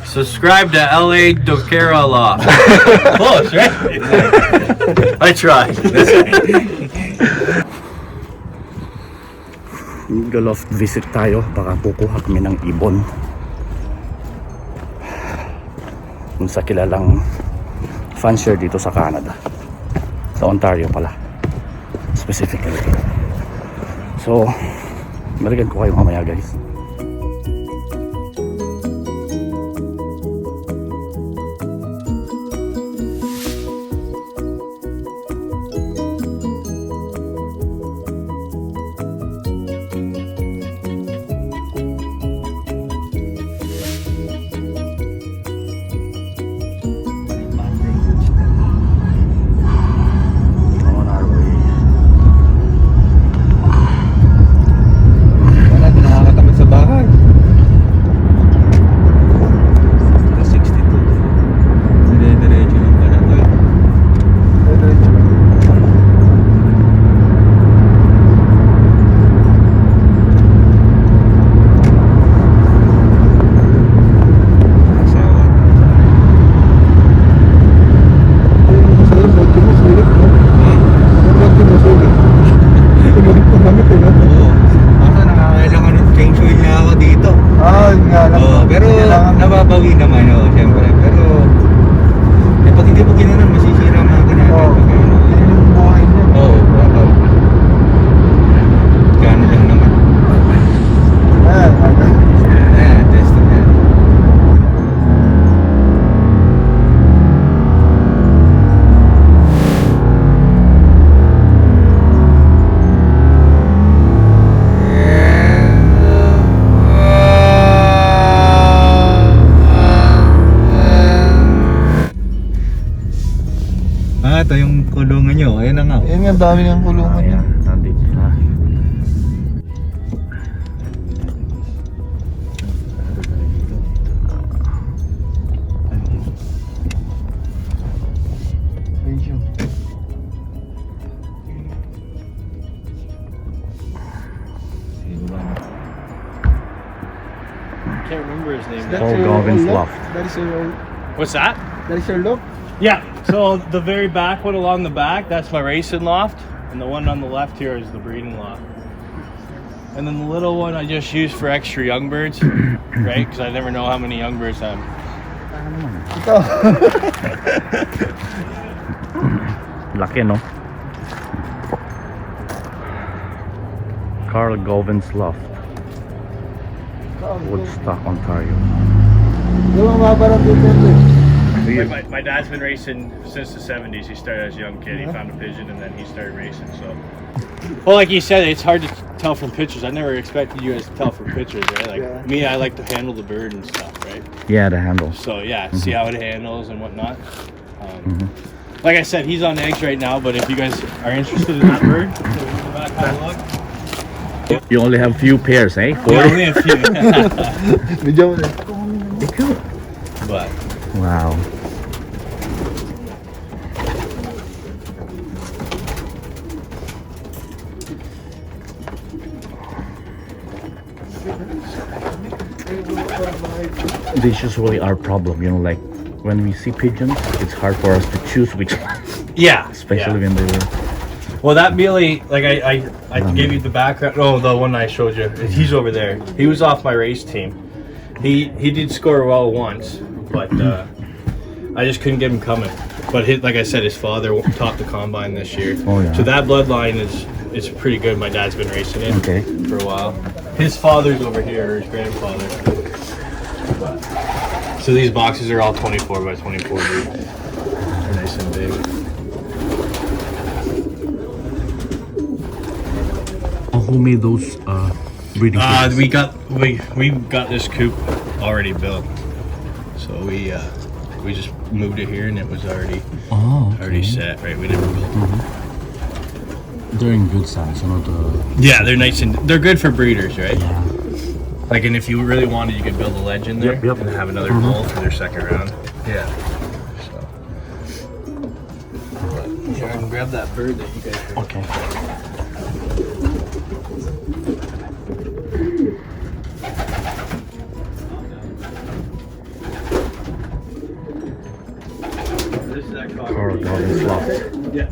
Subscribe to LA Doquera Loft. Close, right? I tried. Loft visit tayo, baka kukuha kami ng ibon kung sa kilalang fancier dito sa Canada, sa Ontario pala specifically. So balikan ko kayo mamaya guys. Ito yung kulungan nyo, ayun na nga. Ayun nga, dami ng kulungan niya. Nandito na. Reyso. Can't remember his name. That's Paul your Gauguin's loft? loft. That is your, What's that? that is your loft? Yeah. So the very back one along the back, that's my racing loft, and the one on the left here is the breeding loft. And then the little one I just use for extra young birds, right? Because I never know how many young birds I have. Ito. Laki, no? Carl Gauguin's loft, Woodstock, Ontario. Yung mga parang dito. My dad's been racing since the 70s. He started as a young kid. He found a pigeon and then he started racing. So, well, like you said, it's hard to tell from pictures. I never expected you guys to tell from pictures, right? Like me, I like to handle the bird and stuff, right? Yeah, the handle. So yeah, see how it handles and whatnot. Like I said, he's on eggs right now. But if you guys are interested in that bird, so we can go back and have a look. You only have few pairs, eh? 40? Yeah, only a few. Medyo mo But Wow. This is really our problem, you know, like when we see pigeons, it's hard for us to choose which one. yeah, Especially when they were... Well, that Mealy, like I gave you the background. Oh, the one I showed you. He's over there. He was off my race team. He did score well once, but I just couldn't get him coming. But like I said, his father topped the combine this year. Oh, yeah. So that bloodline is pretty good. My dad's been racing it for a while. His father's over here, or his grandfather. So these boxes are all 24 by 24 deep. They're nice and big. Who made those breeding coops? We got this coop already built. So we just moved it here and it was already already set, right? We never built it. They're in good size, you know, the... Yeah, they're nice and they're good for breeders, right? Yeah. Like, and if you really wanted, you could build a ledge in there Yep. and have another bowl for their second round. Yeah. So. But, yeah, I can grab that bird that you guys heard. Okay. that Car Golden Loft. Yeah.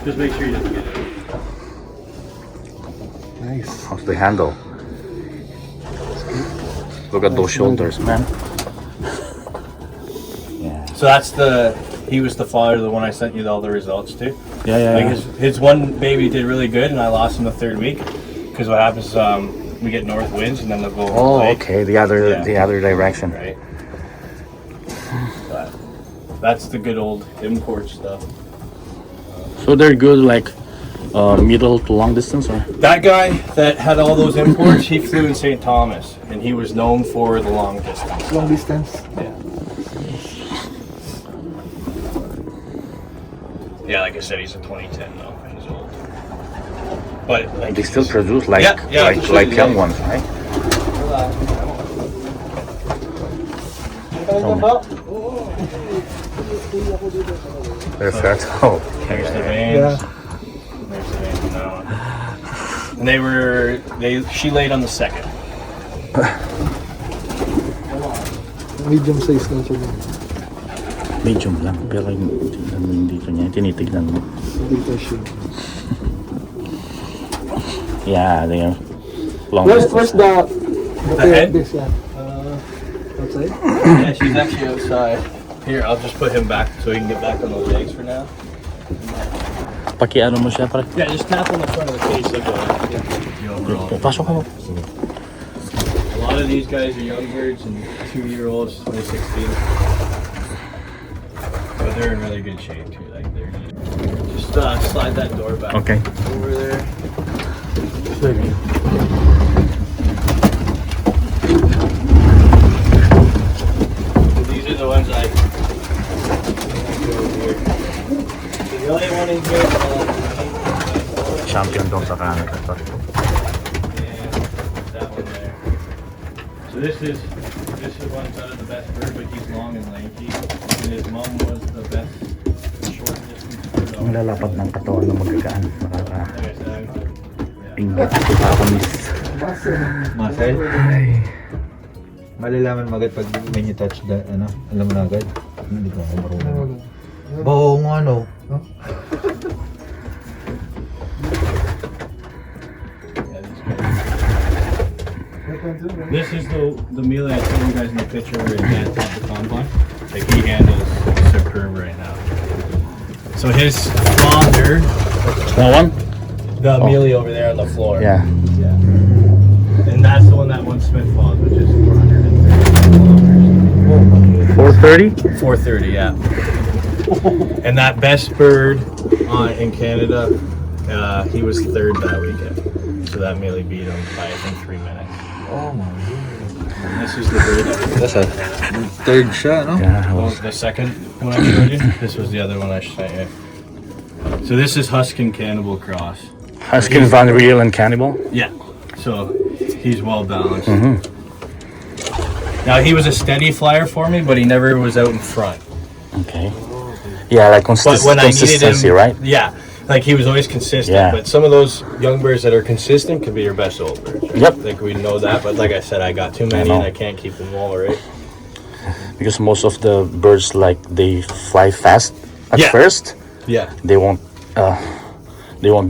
Just make sure you don't get it. Nice. How's the handle? Look at those shoulders, man. Yeah. So that's he was the father of the one I sent you all the results to. Yeah. Like his one baby did really good, and I lost him the third week because what happens is we get north winds and then they'll go over the lake. Okay, the other direction. Right. But that's the good old import stuff. So they're good, like middle to long distance, or? That guy that had all those imports, he flew in St. Thomas, and he was known for the long distance. Long distance. Yeah. Yeah, like I said, he's a 2010 though. He's old. But like They still produce like absolutely. young ones, right? Perfect. Oh, There's the veins. Yeah. There's the veins in that one. And she laid on the second. Medium size lang siya. medium lang. Pero tignan mo yung dito niya. Tinitignan mo. Dito siya. Yeah, they are long Where's distance. the head? This, yeah. Outside? Yeah, she's actually outside. Here, I'll just put him back so he can get back on those legs for now. Paki-ano mo siya, pare? Yeah, just tap on the front of the case. Like that. Pasok ka mo. A lot of these guys are young birds and 2-year-olds, 2016. But they're in really good shape too. Like they're just slide that door back. Okay. Over there. These are the ones I go here. The only one in here. Champion doon sa Canada. And that one there. So this is one out of the best bird, but he's long and lanky. And his mom was the best short distance bird. Ang lalapat ng katawan na magagaan. Like I said, Ingat ko pa ako, miss. Muscle? Ay. Malalaman mo agad pag when you touch the, ano, alam mo na agad. Hindi ko ako marunong. Bawang ano. This is the meal I showed you guys in the picture where his dad topped the combine. Like he handles superb right now. So his father, That one? the mealy over there on the floor. Yeah. Yeah. And that's the one that one Smith fought, which is 430 kilometers. 430? 430, yeah. And that best bird in Canada, he was third that weekend. So that mealy beat him by I think 3 minutes. Oh my God. And this is the bird that That's a third siya, no? Yeah. the second one I showed you. This was the other one I sent you. So this is Huskin Cannibal Cross. Huskin, Vandenbroucke, and Cannibal? Yeah. So he's well balanced. Mm-hmm. Now he was a steady flyer for me, but he never was out in front. Okay. Yeah, like But when I needed consistency, him, right? yeah, like he was always consistent. Yeah. But some of those young birds that are consistent could be your best old birds. Yep. Like we know that, but like I said, I got too many and I can't keep them all, right? Because most of the birds, like, they fly fast at Yeah. first. Yeah. They won't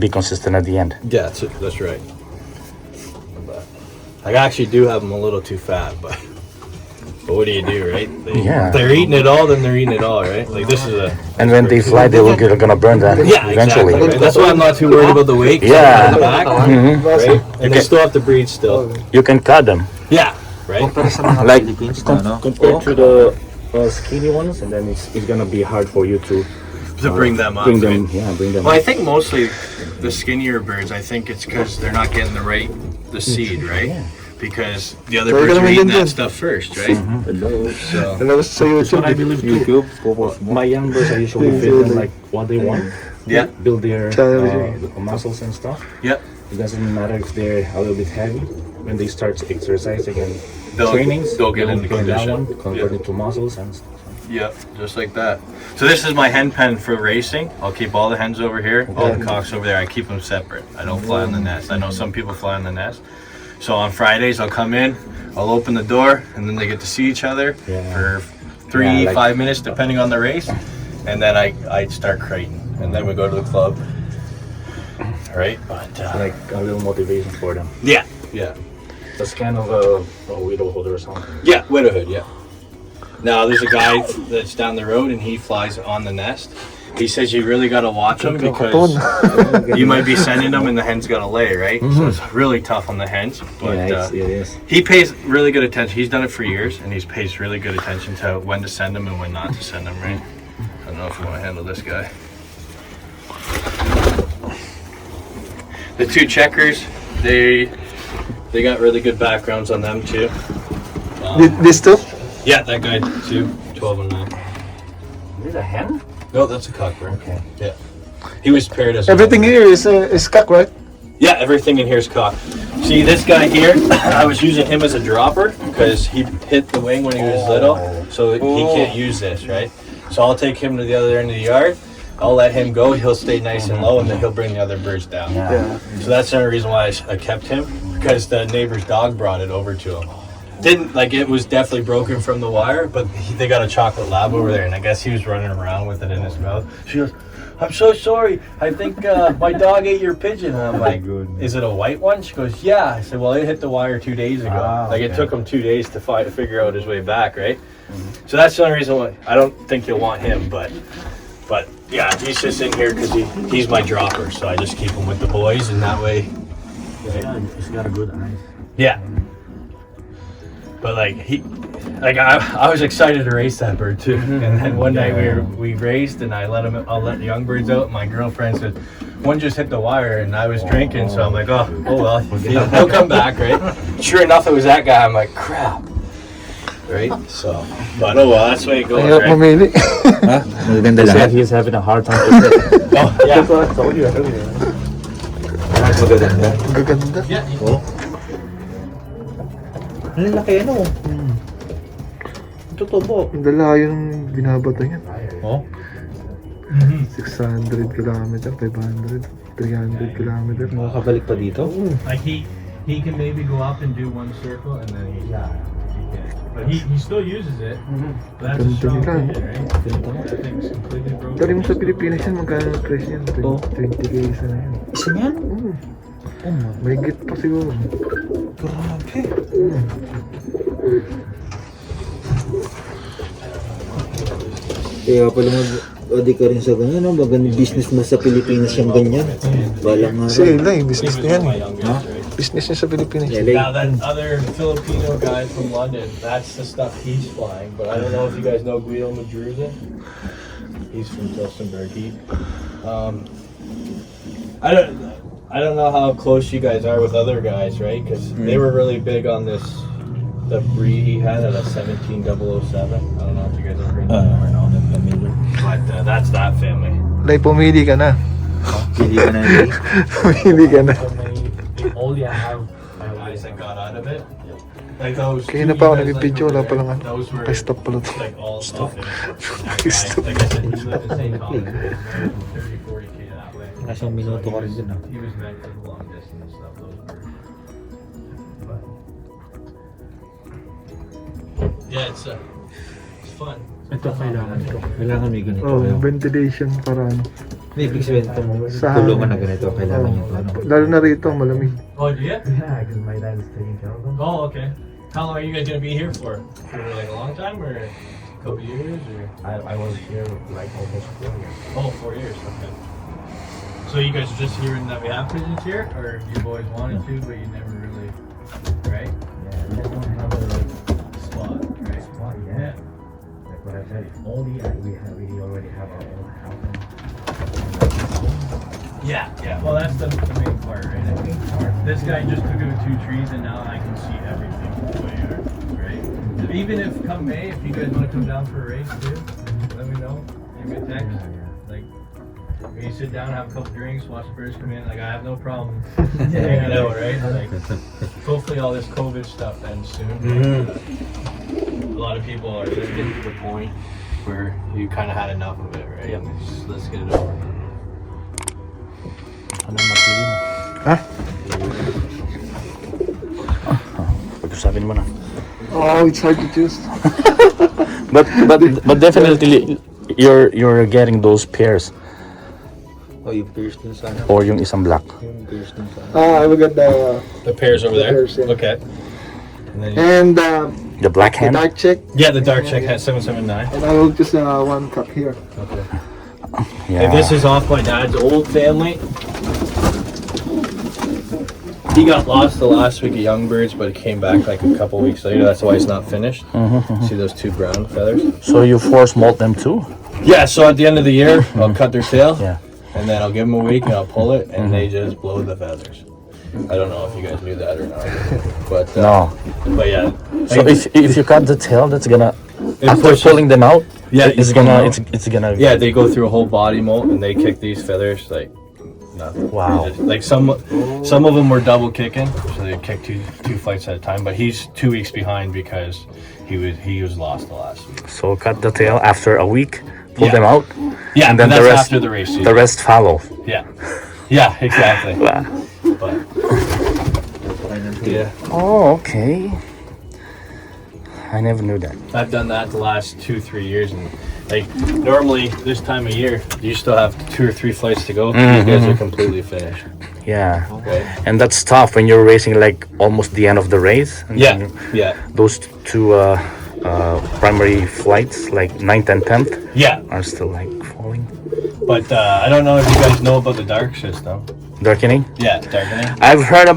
be consistent at the end. Yeah, that's right. But I actually do have them a little too fat, but what do you do, right? They're eating it all, then they're eating it all, right? Like this is a. And when they fly, they're gonna burn that eventually. Exactly, right? That's why I'm not too worried about the weight. 'Cause Yeah. they're on the back, Mhm. right? And they still have to breed still. You can cut them. Yeah, right. Para sa mga Like, Philippines na, no? compared to the skinny ones, and then it's gonna be hard for you to Bring them up. bring them. right? Yeah, bring them. Well, I up. think mostly the skinnier birds. I think it's because they're not getting the seed right. Yeah. Because the other birds are eating that stuff first, right? So Alam sa That's what I YouTube. believe too. YouTube, focus mo. My young birds, I usually feed them like what they want. yeah, Build their Challenge. muscles and stuff. yep. It doesn't matter if they're a little bit heavy. When they start exercising and They'll- trainings, they'll get into burn that condition. one, convert Yeah. it to muscles and stuff. Yep, just like that. So this is my hen pen for racing. I'll keep all the hens over here, all the cocks over there. I keep them separate. I don't fly on the nest. I know some people fly on the nest. So on Fridays I'll come in, I'll open the door, and then they get to see each other Yeah. for 3, Yeah, like- 5 minutes depending on the race. and then I'd start crating, and then we go to the club, right? But Like a little motivation for them. yeah. That's kind of a widowhood or something. Yeah, widowhood, yeah. Now, there's a guy that's down the road, and he flies on the nest. He says you really got to watch him because you might be sending them, and the hen's got to lay, right? So it's really tough on the hens. But it is. he pays really good attention. He's done it for years, and he pays really good attention to when to send them and when not to send them, right? I don't know if you want to handle this guy. The two checkers, they got really good backgrounds on them too. This too? Yeah, that guy too, 12 and 9. Is it a hen? No, that's a cock, right? Okay. Yeah. He was paired as Everything here is cock, right? Yeah, everything in here is cock. See, this guy here, I was using him as a dropper because he hit the wing when he was little, so he can't use this, right? So I'll take him to the other end of the yard. I'll let him go. He'll stay nice and low, and then he'll bring the other birds down. Yeah. So that's the only reason why I kept him, because the neighbor's dog brought it over to him. Didn't like it was definitely broken from the wire, but they got a chocolate lab over there, and I guess he was running around with it in his mouth. She goes, "I'm so sorry. I think my dog ate your pigeon." And I'm like, "Is it a white one?" She goes, "Yeah." I said, "Well, it hit the wire 2 days ago. Like it took him 2 days to figure out his way back, right?" So that's the only reason why I don't think you'll want him, but yeah, he's just in here because he's my dropper, so I just keep him with the boys, and that way. Yeah, he's got a good eye. Yeah. But I was excited to race that bird too. And then one night we raced, and I'll let the young birds out. My girlfriend said one just hit the wire, and I was drinking, so I'm like, oh well, he'll come back, right? Sure enough, it was that guy. I'm like, crap, right? So, but oh well, that's the way it goes, Ayaw right? mamili. Maganda lahat. He's having a hard time to say. Oh yeah, That's what I told you earlier. Maganda. Gaganda. yeah. Oh. Ang laki ano. Totoo. Ang dalayo ng binabato niya. Oh. 600 kilometer, 500, 300 kilometer. Makakabalik pa dito. Like he can maybe go up and do one circle, and then he can. But he still uses it. But that's a strong Ganda nila, pigeon, right? That thing's completely broken. Dari mo sa Pilipinas yan, magkano ang price yan? Oh. 20k isa na yan. Isa niyan? May git pa siguro. Grabe. Kaya pala mag-adi ka rin sa ganyan, no? Magandang business mo sa Pilipinas yung ganyan. Balang nga Si rin. Ella, business He was niya yan. my youngest, right? Business niya sa Pilipinas. Now that other Filipino guy from London, that's the stuff he's flying. But I don't know if you guys know Guido Madrigal. He's from Tilsonburg. I don't know how close you guys are with other guys, right? Because they were really big on this, the breed he had at a 17007. I don't know if you guys ever heard that or not. But that's that family. Like, pumili ka na. Pili ka na rin. Pumili ka na. All you have guys that got out of it. Like those. Kaya na pa ako nag-video, wala pa lang ano. Those were Stop pala to. like all stop. Like Stop. I said, he lived in St. Thomas. 30-40K that way. Kasang minuto ka rin dun, ah. He was meant for the long distance stuff. Those birds. But yeah, it's fun. Ito kailangan ko. Kailangan may ganito. Oh, ventilation para ano. May ibig sabihin itong Sa- tulungan na ganito. Kailangan nyo ito. Ano? Lalo na rito, malamig. Oh, do you? Yeah, because my dad is taking care of them. Oh, okay. How long are you guys gonna be here for? For like a long time or a couple years or? I was here like almost 4 years. Oh, 4 years. Okay. So you guys are just hearing that we have pigeons here, or you've always wanted to, but you never really, right? Yeah, we just don't have a Spot, right? spot yet. Like what I said, only we already have our own house. Yeah, yeah. Well, that's the main part, right? The main part. This guy just took out 2 trees, and now I can see everything from the way you are, right? Even if come May, if you guys want to come down for a race too, let me know. Give me a text. Like, when you sit down, have a couple drinks, watch the birds come in. Like, I have no problem hanging out, right? Like, hopefully all this COVID stuff ends soon. A lot of people are getting to the point where you kind of had enough of it, right? Yep. Just, let's get it over. Anong mapili mo? Ha? Pag-usapin mo na. Oh, it's hard to choose. But definitely you're getting those pairs Oh, yung pierce dun sa ano? or yung isang black. Yung pierce dun sa ano? I will get the pairs over there. pairs, yeah. Okay. And then and The black the hand. dark check, yeah, the dark check has 779. and I will just one cup here. Okay. Yeah. And this is off my dad's old family. He got lost the last week of young birds, but he came back like a couple weeks later. That's why it's not finished. See those two brown feathers? So you force molt them too? Yeah, so at the end of the year, I'll cut their tail. Yeah. And then I'll give them a week and I'll pull it and they just blow the feathers. I don't know if you guys knew that or not. But No. But yeah. So if you cut the tail, that's gonna It after pushes- pulling them out. Yeah, it's you pull gonna them out. it's gonna. Yeah, they go through a whole body molt and they kick these feathers like nothing. Wow. Like some of them were double kicking, so they kick two flights at a time. But he's 2 weeks behind because he was lost the last week. So cut the tail after a week, pull Yeah. them out, Yeah, and then that's the rest after the race season. the rest follow. Yeah, yeah, exactly. Wow. But yeah, Oh, okay. I never knew that. I've done that the last 2-3 years, and like normally this time of year, you still have 2 or 3 flights to go. You guys are completely finished. Yeah. Right? And that's tough when you're racing like almost the end of the race. And Yeah, then yeah, those two primary flights, like 9th and 10th, yeah. are still like falling. But I don't know if you guys know about the dark system. Darkening. Yeah, darkening. I've heard of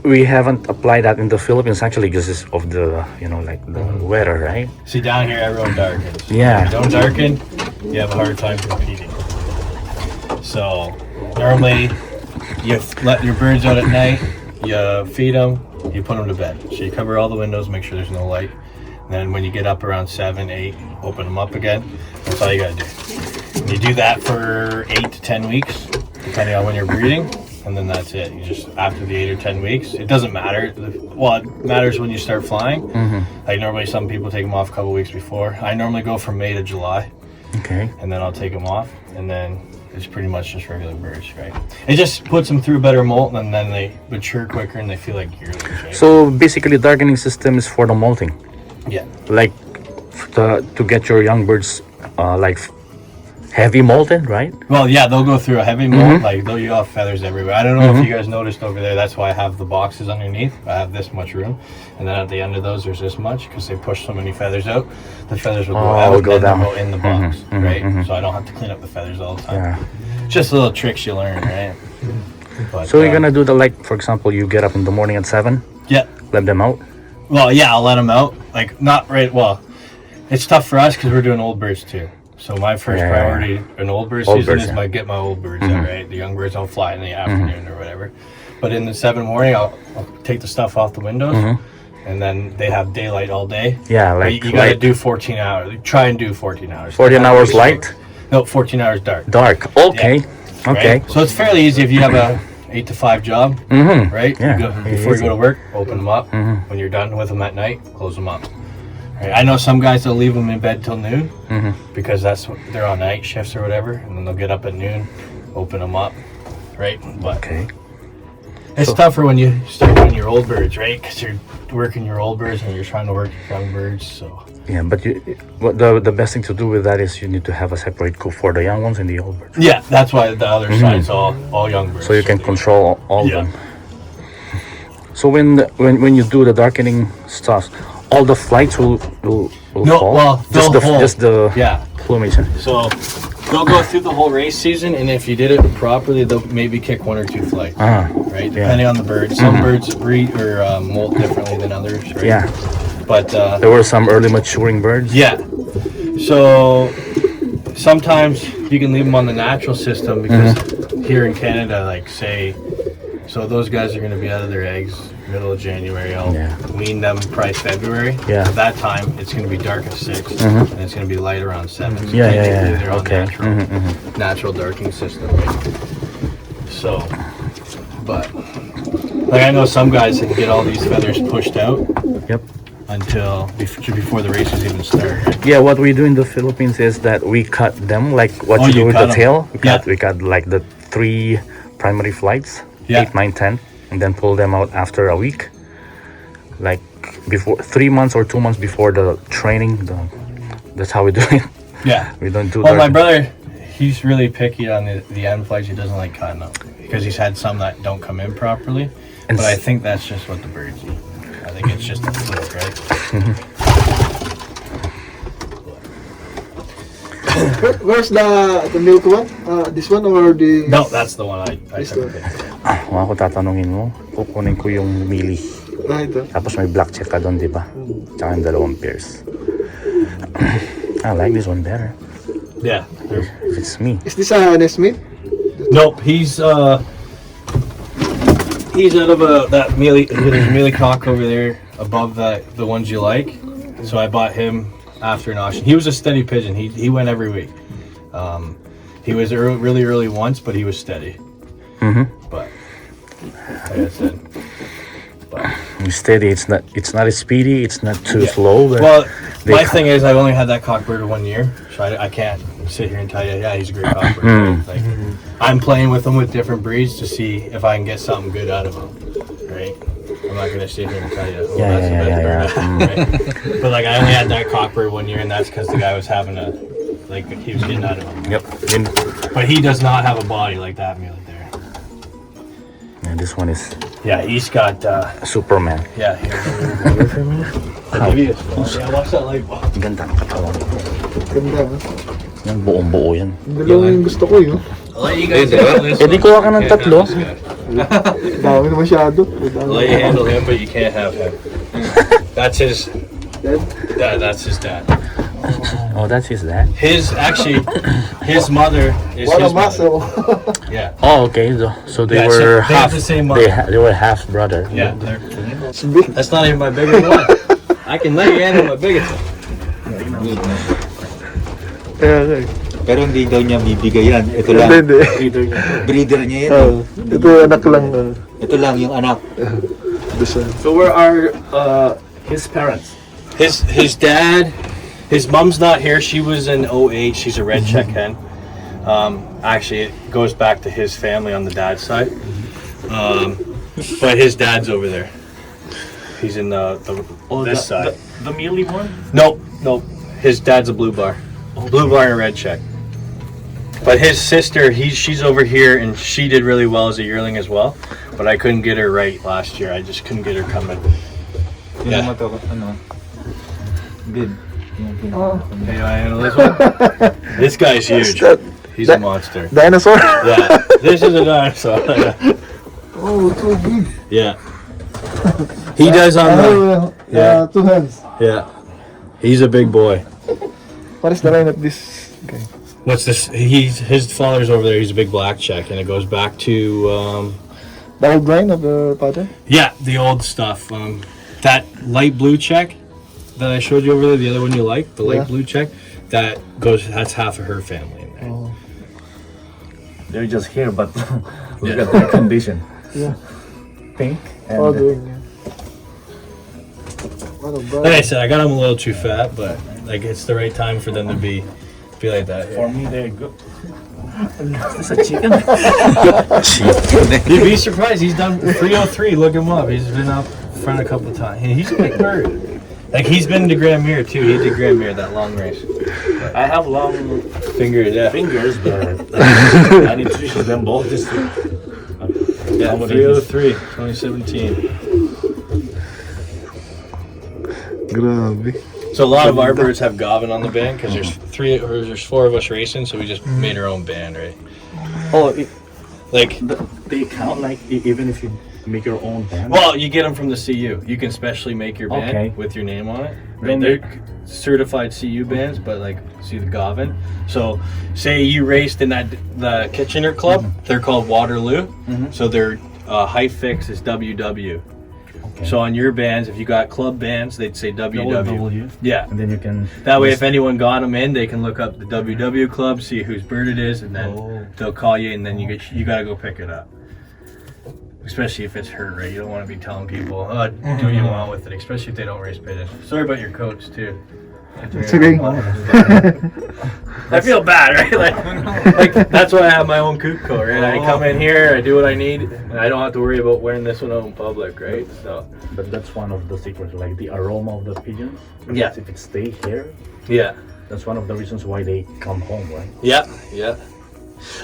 we haven't applied that in the Philippines actually because of the like the weather, right? See, down here everyone darkens. Yeah. If you don't darken, you have a hard time competing. So normally you let your birds out at night, you feed them, you put them to bed. So you cover all the windows, make sure there's no light. And then when you get up around 7, 8, open them up again. That's all you gotta do. And you do that for 8 to 10 weeks, depending on when you're breeding. And then that's it. You just, after the 8 or 10 weeks, it doesn't matter. Well, it matters when you start flying. Like normally some people take them off a couple weeks before. I normally go from May to July. Okay. And then I'll take them off. And then it's pretty much just regular birds, right? It just puts them through better molt, and then they mature quicker and they feel like yearlings, right? So basically, darkening system is for the molting, Yeah. like to get your young birds like heavy molted, right? Well, yeah, they'll go through a heavy molt, like you have feathers everywhere. I don't know if you guys noticed over there, that's why I have the boxes underneath. I have this much room, and then at the end of those there's this much, because they push so many feathers out. The feathers will go out go and down. they'll go in the box, right? So I don't have to clean up the feathers all the time. Yeah. Just little tricks you learn, right? But, So you're gonna do the like, for example, you get up in the morning at 7, Yeah. let them out. Well, yeah, I'll let them out. Like, not right. Well, it's tough for us because we're doing old birds too. So my first Yeah. priority in old bird Old season birds, is yeah. get my old birds out, right? The young birds don't fly in the afternoon or whatever. But in the 7 morning, I'll take the stuff off the windows, and then they have daylight all day. Yeah, But like you gotta light. do 14 hours. Try and do 14 hours. 14 hours light, No, 14 hours dark. dark. Okay. Yeah. Okay. Right? So it's fairly easy if you have a 8 to 5 job, right? Yeah, You go, very before you easy. go to work, open them up. When you're done with them at night, close them up. Right? I know some guys will leave them in bed till noon because that's what they're on night shifts or whatever, and then they'll get up at noon, open them up, right? But Okay. it's tougher when you start doing your old birds, right? Because you're working your old birds and you're trying to work your young birds. So Yeah, but the best thing to do with that is you need to have a separate coop for the young ones and the old birds, yeah, that's why the other side's all young birds. so you can control all of Yeah. them. So when you do the darkening stuff, all the flights will No, fall. well, just they'll hold. just the Yeah. plumage. So they'll go through the whole race season, and if you did it properly, they'll maybe kick 1 or 2 flights, right? Depending on the bird. Some birds breed or molt differently than others, right? Yeah, But there were some early maturing birds. yeah. So sometimes you can leave them on the natural system because here in Canada, like say, so those guys are going to be out of their eggs middle of January. I'll Yeah. wean them probably February. Yeah. At that time, it's going to be dark at 6, and it's going to be light around 7. So Yeah, technically yeah. They're on Okay. natural darkening system. Right? So, but like I know some guys that can get all these feathers pushed out Yep. until before the races even start. Right? Yeah, what we do in the Philippines is that we cut them like what Oh, you do you with cut the 'em. tail. Yeah. We cut like the 3 primary flights, Yeah. 8, 9, 10, and then pull them out after a week. Like before 3 months or 2 months before the training. That's how we do it. Yeah. We don't do Well, that. my brother, he's really picky on the end flights. He doesn't like cutting them because he's had some that don't come in properly. And But I think that's just what the birds eat. I think it's just a fluke, right? Where's the milk one? This one or the... No, that's the one I This took. one. Kung ako tatanungin mo, kukunin ko yung mili. Ito. Tapos may black check ka doon, di ba? Tsaka yung dalawang pairs. I like this one better. Yeah. If it's me. Is this a nest mate? Nope, he's out of that mealy cock over there above the ones you like. So I bought him after an auction. He was a steady pigeon. He went every week. He was really early once, but he was steady. But like I said, Steady. It's not as speedy. It's not too slow. But well, they my thing is I've only had that cockbird 1 year, so I can't sit here and tell you, yeah, he's a great cockbird. Right? Like, I'm playing with him with different breeds to see if I can get something good out of him, right? I'm not gonna sit here and tell you, oh, that's the best bird. Right? But like, I only had that cockbird 1 year, and that's because the guy was having he was getting out of him. Yep. But he does not have a body like that muley there. And this one is Yeah, he's got. Superman. Yeah. I'll give you this one. Yeah, watch that light bulb. Ganda ng katawan ko. Ganda. Yan, buong-buo yan. Dalawa yung gusto ko yun. I'll let you guys handle this Eh, di kuha ka ng Can't tatlo. have this guy. Dami na masyado. I'll let you handle him, but you can't have him. That's his. That's his dad. Oh, that's his dad? His mother is What a his mother. muscle. Yeah. Oh, okay. So they Yeah, were they have half. the same They, mother. they were half brother. Yeah. It's big. That's not even my biggest one. I can let you handle my biggest one. Yeah, Pero hindi daw niya bibigay yan. Ito lang. Hindi. Breeder niya yan. Oh, ito anak lang. Ito lang yung anak. So where are his parents? His dad, his mom's not here. She was in 08. She's a red check hen. Actually, it goes back to his family on the dad's side. But his dad's over there. He's in this side. The mealy one? Nope. His dad's a blue bar. Blue bar and red check. But his sister, she's over here, and she did really well as a yearling as well. But I couldn't get her right last year. I just couldn't get her coming. Yun naman to, ano. Good. Hey, I handle this one. This guy's huge. He's a monster. Dinosaur? Yeah, this is a dinosaur. Oh, too big. Yeah. He does on the. Yeah. 2 hands. Yeah. He's a big boy. What is the line of this? Okay. What's this? His father's over there. He's a big black check, and it goes back to The old line of the pattern? yeah, the old stuff. That light blue check that I showed you over there, the other one you like, the light blue check, that's half of her family in there. Oh. They're just here, but look at their condition. Yeah. Pink. And All doing, yeah. What a brother. Like I said, I got them a little too fat, but like it's the right time for them to be like that. for me, they're good. Is a chicken? You'd be surprised. He's done 303. Look him up. He's been up front a couple of times. He's a big bird. Like he's been to Grand Mirror too. He did Grand Mirror that long race. I have long Fingers, yeah. fingers, but I need to use them both this week. Yeah, 303, 2017. Grabe. So a lot of our birds have Gavin on the band because there's 4 of us racing, so we just made our own band, right? Oh, Like, they count like even if you make your own band. well, you get them from the CU. You can specially make your band Okay. with your name on it. Then Right? They're certified CU bands, but like, see the Gavin. So, say you raced in the Kitchener Club. They're called Waterloo. So their height fix is WW. So on your bands, if you got club bands, they'd say WW. W. Yeah. And then you can. That way, if anyone got them in, they can look up the WW club, see whose bird it is, and then they'll call you, and then you gotta go pick it up. Especially if it's hurt, right? You don't want to be telling people, "Oh, do what you want with it," especially if they don't race pigeons. Sorry about your coats too. It's okay. I feel bad, right? Like that's why I have my own coop coat, right? I come in here, I do what I need, and I don't have to worry about wearing this one out in public, right? So But that's one of the secrets, like the aroma of the pigeons. Yeah. If it stays here, yeah. That's one of the reasons why they come home, right? Yeah, yeah.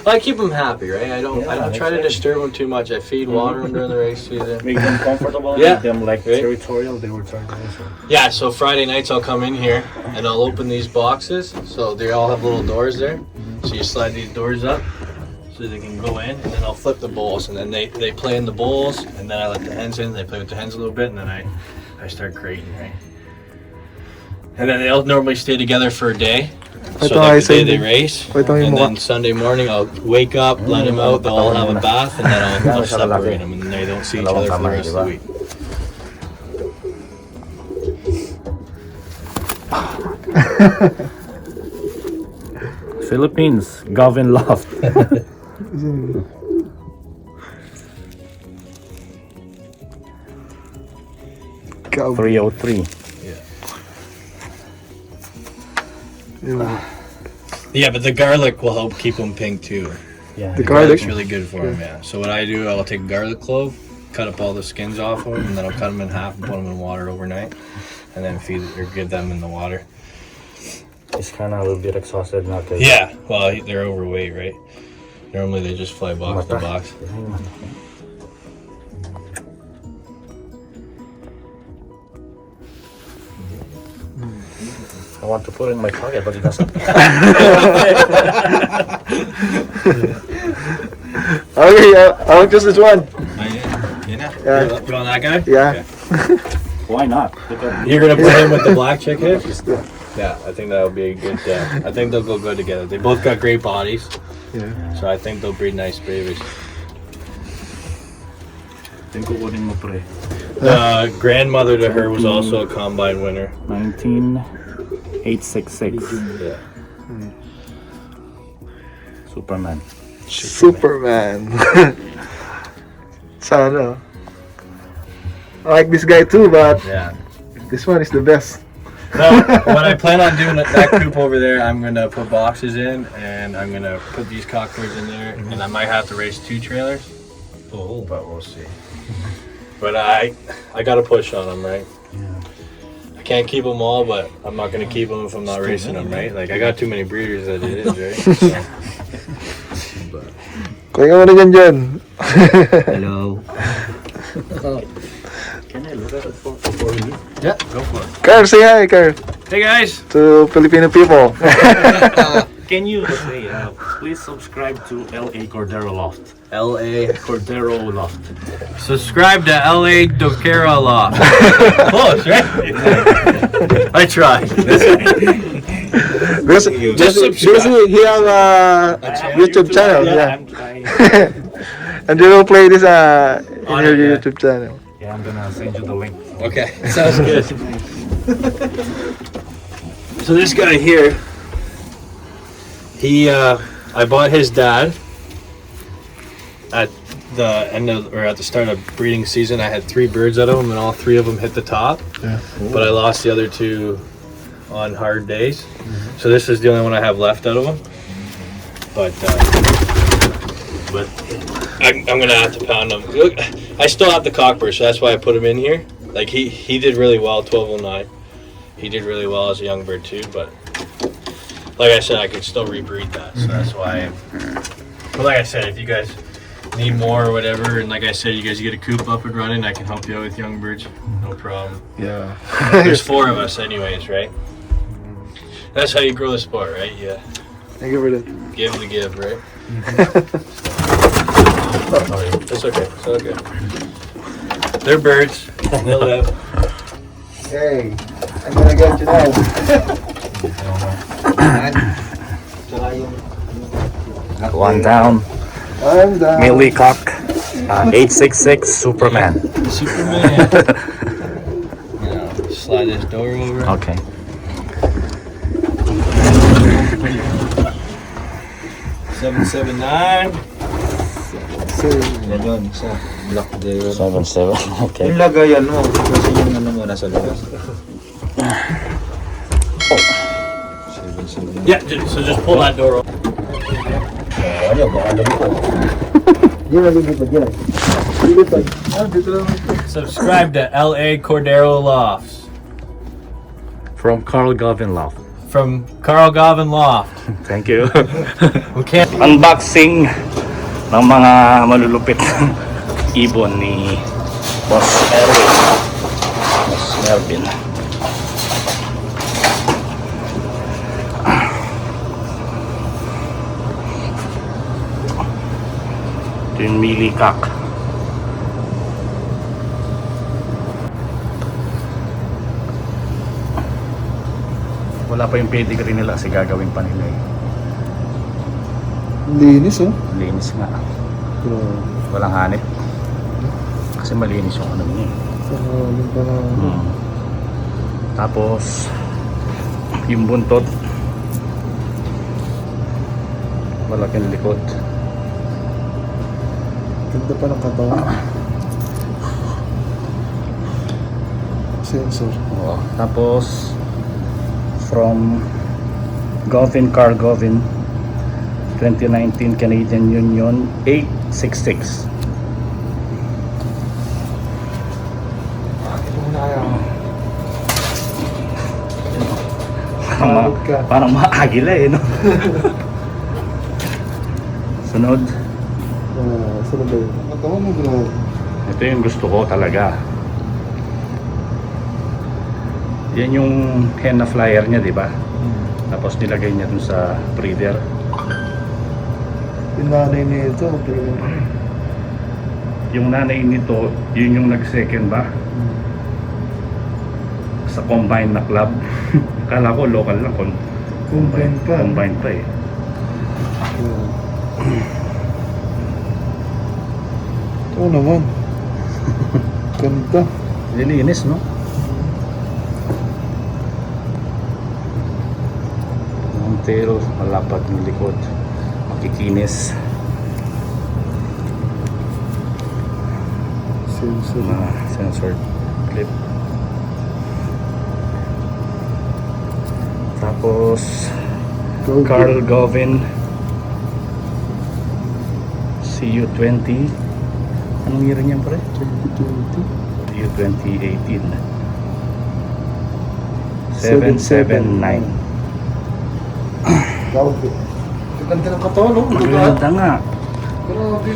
Well, I keep them happy, right? I don't try to exactly. disturb them too much. I feed, water them during the race season. Make them comfortable, Yeah. make them like Right. territorial, they return also. Yeah, so Friday nights I'll come in here and I'll open these boxes. So they all have little doors there. So you slide these doors up so they can go in, and then I'll flip the bowls, and then they play in the bowls, and then I let the hens in. They play with the hens a little bit, and then I start crating, right? And then they'll normally stay together for a day. So Ito like ay the day sa they race, Ito yung and mukha. then Sunday morning I'll wake up, let them out, they'll all have a bath, and then I'll separate them, and then they don't see each other for the rest of the week. Philippines, Gavin Loft. Ikaw. 303. Yeah, but the garlic will help keep them pink too. Yeah. The garlic. Garlic's really good for them, yeah. So what I do, I'll take a garlic clove, cut up all the skins off of them, and then I'll cut them in half and put them in water overnight, and then feed or give them in the water. It's kind of a little bit exhausted now. Yeah, well, they're overweight, right? Normally they just fly box to box. I want to put it in my pocket, but it doesn't. Okay, I'll choose this one. Yeah. Yeah. You want that guy? Yeah. Why not? You're gonna put him with the black chick here? Yeah, I think that'll be a good. I think they'll go good together. They both got great bodies, Yeah. so I think they'll breed nice babies. The grandmother to her was also a combine winner. 19866. Yeah. Superman. Superman. Sana. I like this guy too, but Yeah. this one is the best. No, when I plan on doing that coop over there, I'm gonna put boxes in, and I'm gonna put these cockbirds in there, and I might have to raise 2 trailers. Oh, but we'll see. But I gotta push on them, right? I can't keep them all, but I'm not gonna keep them if I'm not racing them, right? Like I got too many breeders as it is, right? Kuya ka muna dyan. Hello. Can I look at it for you? Yeah, go for it. Carl, say hi, Carl. Hey guys. To Filipino people. Can you say, please subscribe to LA Cordero Loft. LA. Cordero Loft. Subscribe to LA Doquera Law. Close, right? I tried. Because he have a YouTube channel. Yeah. I'm trying. And they will play this in On your it, yeah. YouTube channel. Yeah, I'm gonna send you the link. Okay, sounds good. So this guy here, I bought his dad at the end of, or at the start of breeding season. I had 3 birds out of him, and all 3 of them hit the top. Yeah. But I lost the other 2 on hard days. So this is the only one I have left out of him. But I'm gonna have to pound him. Look, I still have the cockbird, so that's why I put him in here. Like he did really well, 1209. He did really well as a young bird too, but like I said, I could still rebreed that, so that's why. But like I said, if you guys need more or whatever, and like I said, you guys get a coop up and running, I can help you out with young birds, no problem. Yeah. There's 4 of us anyways, right? That's how you grow the sport, right? Yeah. Thank you for that. Give to give, right? Sorry. It's okay. It's okay. They're birds. They'll live. Hey, I'm gonna get you now. One down. I'm done. Millie Cock. 866 Superman. Superman. Slide this door over. Okay. Seven, 779. Yan yun, isa. Black there. 77. Okay. Yung lagayan mo, kasi yung ano mo nasa labas. Yeah, so just pull that door open. Ano, baka alam ko. Subscribe to LA Cordero Lofts. From Carl Gavin Loft. from Carl Gavin Loft. Thank you. We can't. Unboxing ng mga malulupit ibon ni Boss Merwe. Boss Mervin. Ito yung milikak. Wala pa yung pedigree nila kasi gagawin pa nila eh. Linis oh. Linis nga. Grabe. Walang hanip. Kasi malinis yung ano niya eh. Sakaling pa na ako. Tapos yung buntot malaking likod. Ganda pa ng katawan. Sensor. Oo. Tapos from Govin Carl Govin 2019 Canadian Union 866. Bakit mo na kaya ako? Parang, parang maagila eh, no? Sunod. Saan ba yun? Katawan mo grabe. Ito yung gusto ko talaga. Yan yung henna flyer niya, di ba? Tapos nilagay niya dun sa breeder. Yung nanay nito. Yung nanay nito, yun yung nag-second ba? Sa combine na club. Akala ko local lang. Combine pa. Combine pa eh. Oo naman. Ganda. Lilinis, no? Ang tail, malapad ng likod. Makikinis. Sensor. Mga sensor clip. Tapos Carl Govin CU20. Anong year niyan pare? 2020. CU 2018. 779. Grabe. Ganda ng katawan no? Maganda nga. Grabe.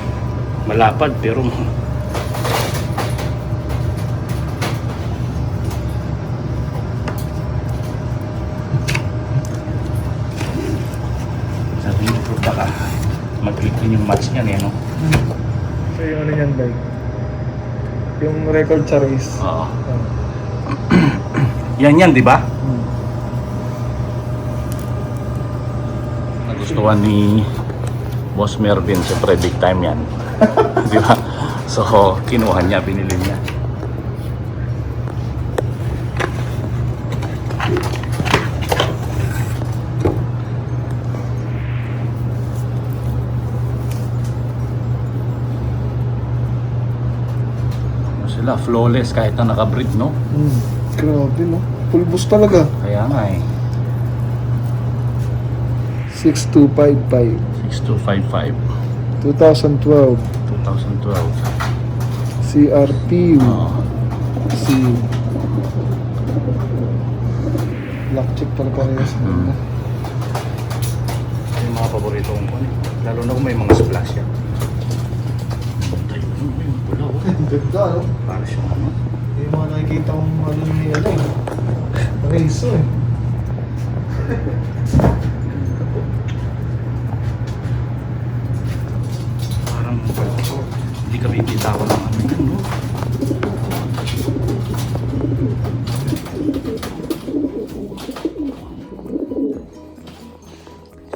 Malapad pero sabi niyo po baka mag-click din yung match niyan eh, no? So yung ano yan like yung record sa race. Oo. Yan, di ba? Nagustuhan ni Boss Mervin, siyempre big time yan. Di ba? So, kinuha niya, binili niya. Sila flawless kahit na nakabreed, no? Grabe no? Pulbos talaga. Kaya nga eh. 6255 6255 2012 2012. CRP Oo. C Black check pala parehas. Yung mga paborito kong kunin. Lalo na kung may mga splash yan. Ayun, pula oh. Ganda no? Para siyang ano. Yung mga nakikita kong ano ni ano reyso eh. Parang hindi ka bibitaw ng ano yan, no?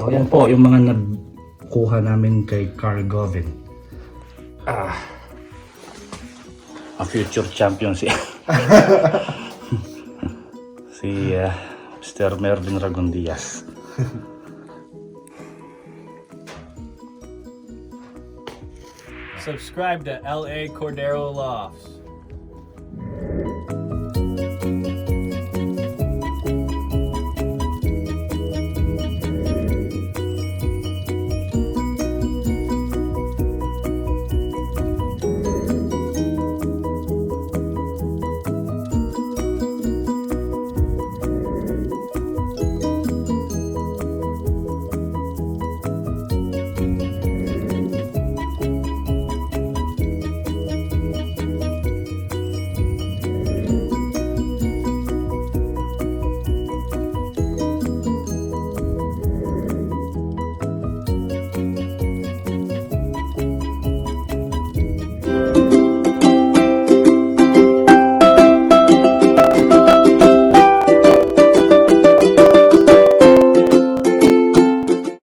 So yan po yung mga nakuha namin kay Carl Govin. A future champion si si Mr. Mervin Ragondias. Subscribe to LA Cordero Lofts.